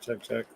Check, check.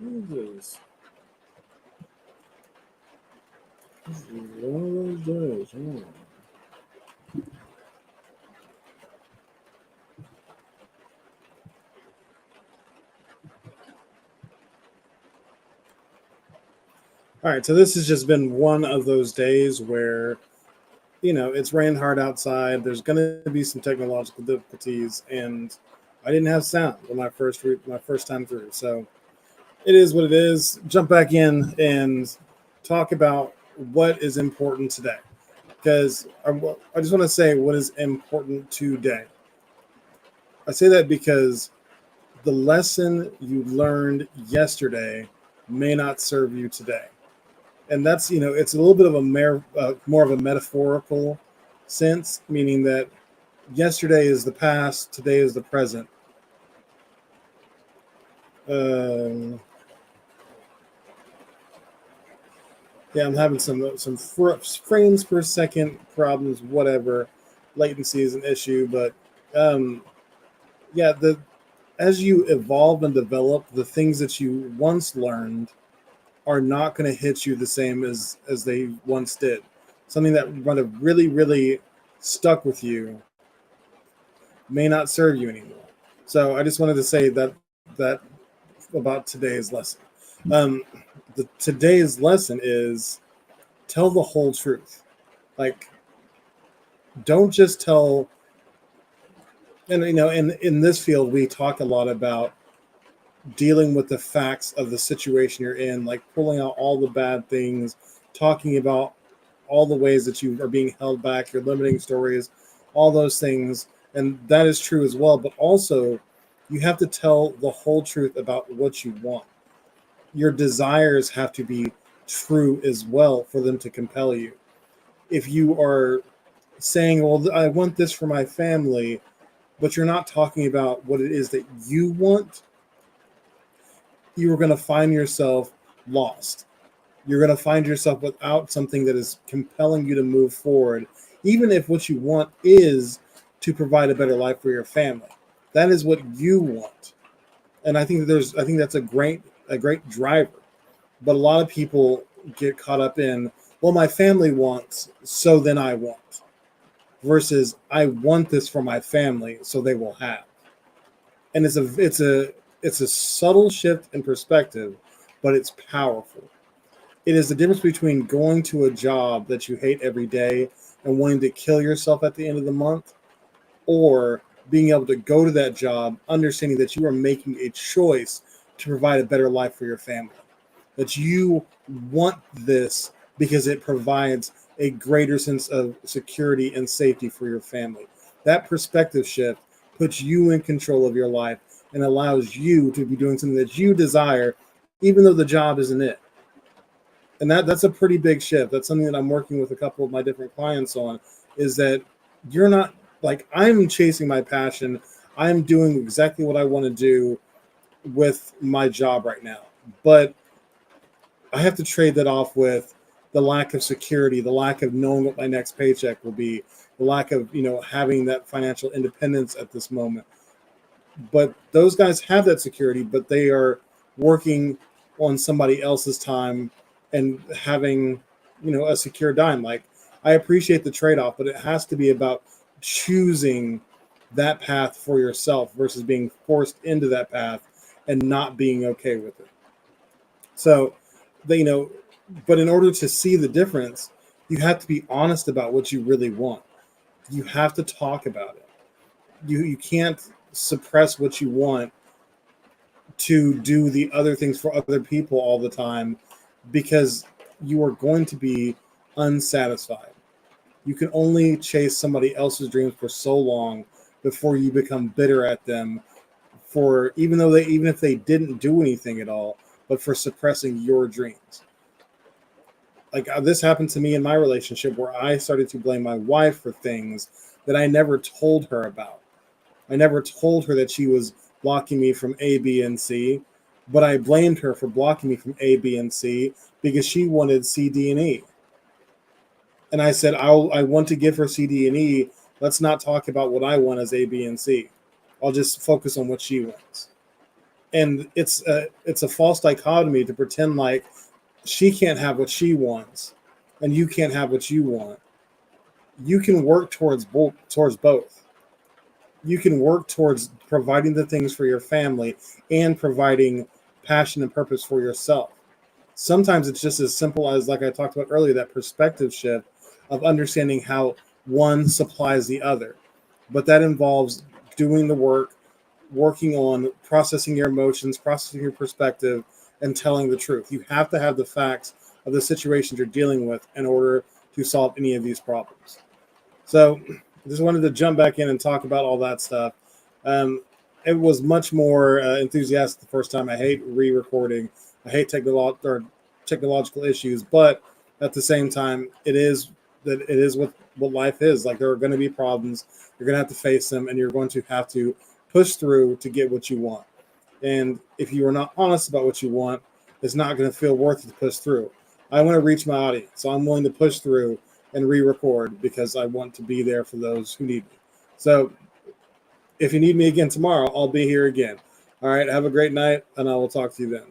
Jesus. This is one of those days. All right, so this has just been one of those days where, it's raining hard outside. There's going to be some technological difficulties, and I didn't have sound on my first time through. So it is what it is. Jump back in and talk about what is important today, because I just want to say what is important today. I say that because the lesson you learned yesterday may not serve you today. And that's, it's a little bit of more of a metaphorical sense, meaning that yesterday is the past, today is the present. Yeah, I'm having some frames per second problems, whatever. Latency is an issue, but yeah, as you evolve and develop, the things that you once learned are not going to hit you the same as they once did. Something that might have really, really stuck with you may not serve you anymore. So I just wanted to say that about today's lesson. Today's lesson is tell the whole truth. Like, don't just tell. And in this field, we talk a lot about dealing with the facts of the situation you're in, like pulling out all the bad things, talking about all the ways that you are being held back, your limiting stories, all those things. And that is true as well. But also, you have to tell the whole truth about what you want. Your desires have to be true as well for them to compel you. If you are saying, well, I want this for my family, but you're not talking about what it is that you want, you are going to find yourself lost. You're going to find yourself without something that is compelling you to move forward, even if what you want is to provide a better life for your family. That is what you want. And I think that's a great driver. But a lot of people get caught up in, well, my family wants, so then I want, versus I want this for my family, so they will have. And it's a subtle shift in perspective, but it's powerful. It is the difference between going to a job that you hate every day and wanting to kill yourself at the end of the month, or being able to go to that job, understanding that you are making a choice to provide a better life for your family. That you want this because it provides a greater sense of security and safety for your family. That perspective shift puts you in control of your life and allows you to be doing something that you desire, even though the job isn't it. And that's a pretty big shift. That's something that I'm working with a couple of my different clients on, is that you're not like, I'm chasing my passion. I'm doing exactly what I want to do with my job right now. But I have to trade that off with the lack of security, the lack of knowing what my next paycheck will be, the lack of, having that financial independence at this moment. But those guys have that security, but they are working on somebody else's time and having, a secure dime. Like, I appreciate the trade-off, but it has to be about choosing that path for yourself versus being forced into that path and not being okay with it. So, they, but in order to see the difference, you have to be honest about what you really want. You have to talk about it. You can't suppress what you want to do the other things for other people all the time, because you are going to be unsatisfied. You can only chase somebody else's dreams for so long before you become bitter at them for, even if they didn't do anything at all, but for suppressing your dreams. Like, this happened to me in my relationship, where I started to blame my wife for things that I never told her about. I never told her that she was blocking me from A, B, and C, but I blamed her for blocking me from A, B, and C because she wanted C, D, and E. And I said, I want to give her C, D, and E. Let's not talk about what I want as A, B, and C. I'll just focus on what she wants. And it's a false dichotomy to pretend like she can't have what she wants and you can't have what you want. You can work towards both. You can work towards providing the things for your family and providing passion and purpose for yourself. Sometimes it's just as simple as, like I talked about earlier, that perspective shift of understanding how one supplies the other. But that involves doing the work, working on processing your emotions, processing your perspective, and telling the truth. You have to have the facts of the situations you're dealing with in order to solve any of these problems. So I just wanted to jump back in and talk about all that stuff. It was much more enthusiastic the first time. I hate re-recording. I hate technological issues, but at the same time, it is what life is. Like, there are going to be problems. You're going to have to face them, and you're going to have to push through to get what you want. And if you are not honest about what you want, it's not going to feel worth it to push through. I want to reach my audience, so I'm willing to push through and re-record because I want to be there for those who need me. So if you need me again tomorrow, I'll be here again. All right, have a great night, and I will talk to you then.